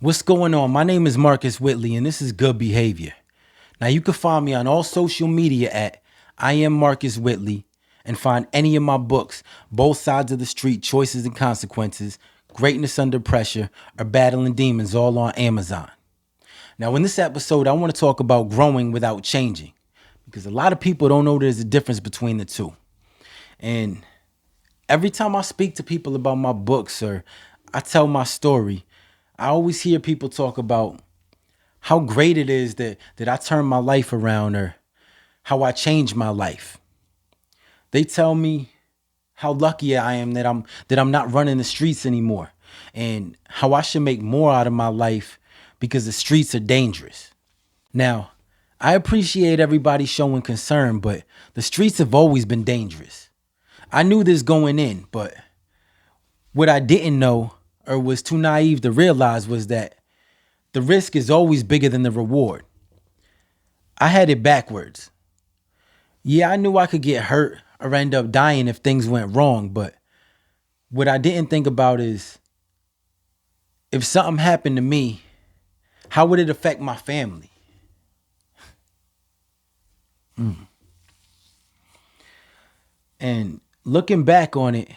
What's going on? My name is Marcus Whitley, and this is Good Behavior. Now, you can find me on all social media at I am Marcus Whitley and find any of my books, Both Sides of the Street, Choices and Consequences, Greatness Under Pressure, or Battling Demons, all on Amazon. Now, in this episode, I want to talk about growing without changing, because a lot of people don't know there's a difference between the two. And every time I speak to people about my books or I tell my story, I always hear people talk about how great it is that I turned my life around or how I changed my life. They tell me how lucky I am that I'm not running the streets anymore and how I should make more out of my life because the streets are dangerous. Now, I appreciate everybody showing concern, but the streets have always been dangerous. I knew this going in, but what I didn't know or was too naive to realize was that the risk is always bigger than the reward. I had it backwards. Yeah, I knew I could get hurt or end up dying if things went wrong, but what I didn't think about is if something happened to me, how would it affect my family? And looking back on it,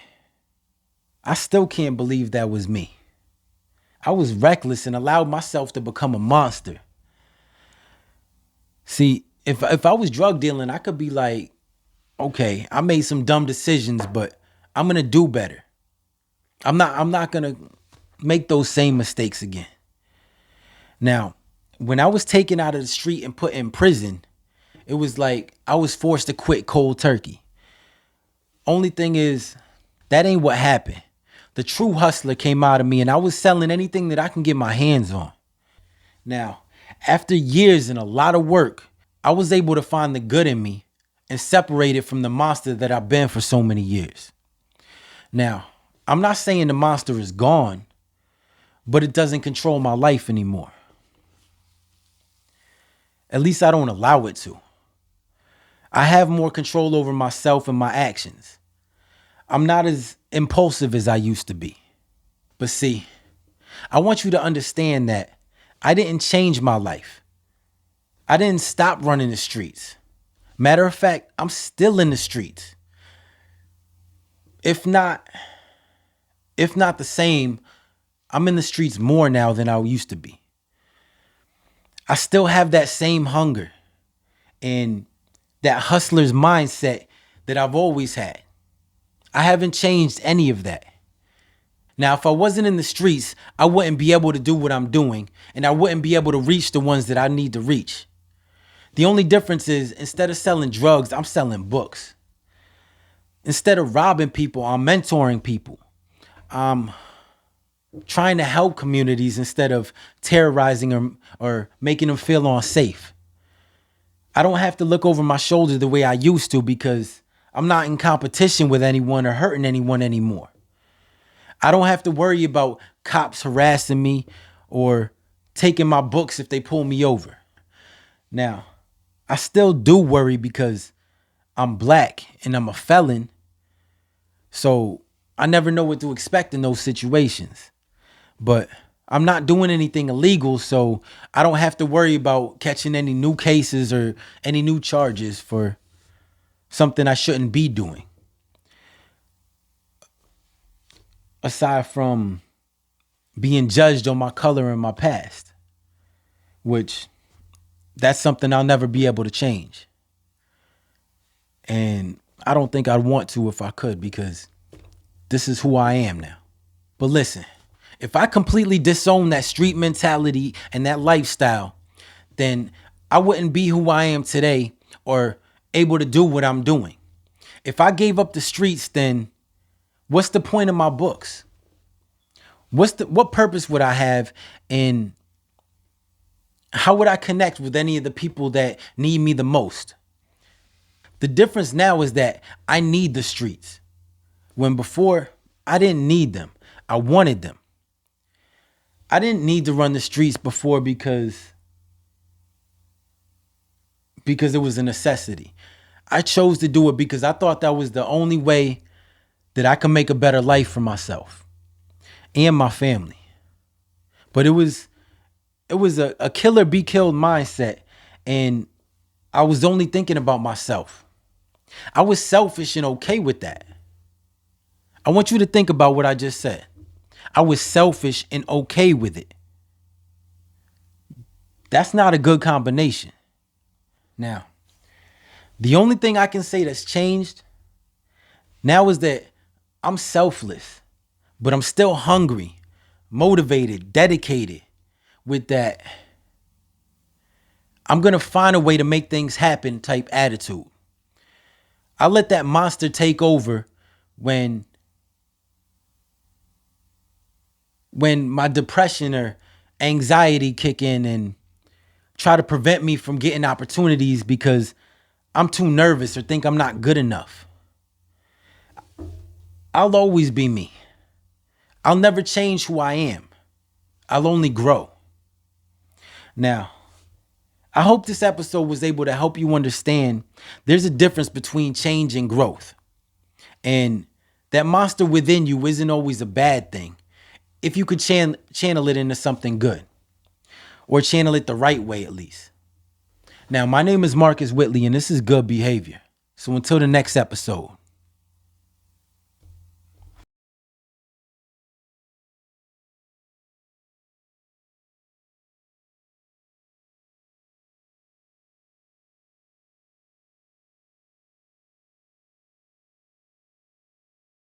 I still can't believe that was me. I was reckless and allowed myself to become a monster. See, if I was drug dealing, I could be like, okay, I made some dumb decisions, but I'm gonna do better. I'm not gonna make those same mistakes again. Now, when I was taken out of the street and put in prison, it was like I was forced to quit cold turkey. Only thing is, that ain't what happened. The true hustler came out of me and I was selling anything that I can get my hands on. Now, after years and a lot of work, I was able to find the good in me and separate it from the monster that I've been for so many years. Now, I'm not saying the monster is gone, but it doesn't control my life anymore. At least I don't allow it to. I have more control over myself and my actions. I'm not as impulsive as I used to be. But see, I want you to understand that I didn't change my life. I didn't stop running the streets. Matter of fact, I'm still in the streets. If not the same, I'm in the streets more now than I used to be. I still have that same hunger and that hustler's mindset that I've always had. I haven't changed any of that. Now, if I wasn't in the streets, I wouldn't be able to do what I'm doing, and I wouldn't be able to reach the ones that I need to reach. The only difference is instead of selling drugs, I'm selling books. Instead of robbing people, I'm mentoring people. I'm trying to help communities instead of terrorizing them or making them feel unsafe. I don't have to look over my shoulder the way I used to because I'm not in competition with anyone or hurting anyone anymore. I don't have to worry about cops harassing me or taking my books if they pull me over. Now, I still do worry because I'm black and I'm a felon. So I never know what to expect in those situations. But I'm not doing anything illegal, so I don't have to worry about catching any new cases or any new charges for something I shouldn't be doing. Aside from being judged on my color in my past, which that's something I'll never be able to change. And I don't think I'd want to if I could because this is who I am now. But listen, if I completely disown that street mentality and that lifestyle, then I wouldn't be who I am today or able to do what I'm doing. If I gave up the streets, then what's the point of my books? What purpose would I have, and how would I connect with any of the people that need me the most? The difference now is that I need the streets. When before I didn't need them. I wanted them. I didn't need to run the streets before because it was a necessity. I chose to do it because I thought that was the only way that I could make a better life for myself and my family. But it was it was a killer be killed mindset. And I was only thinking about myself. I was selfish and okay with that. I want you to think about what I just said. I was selfish and okay with it. That's not a good combination. Now, the only thing I can say that's changed now is that I'm selfless, but I'm still hungry, motivated, dedicated with that. I'm going to find a way to make things happen type attitude. I let that monster take over when my depression or anxiety kick in and try to prevent me from getting opportunities because I'm too nervous or think I'm not good enough. I'll always be me. I'll never change who I am. I'll only grow. Now, I hope this episode was able to help you understand there's a difference between change and growth. And that monster within you isn't always a bad thing if you could channel it into something good, or channel it the right way at least. Now, my name is Marcus Whitley, and this is Good Behavior. So until the next episode.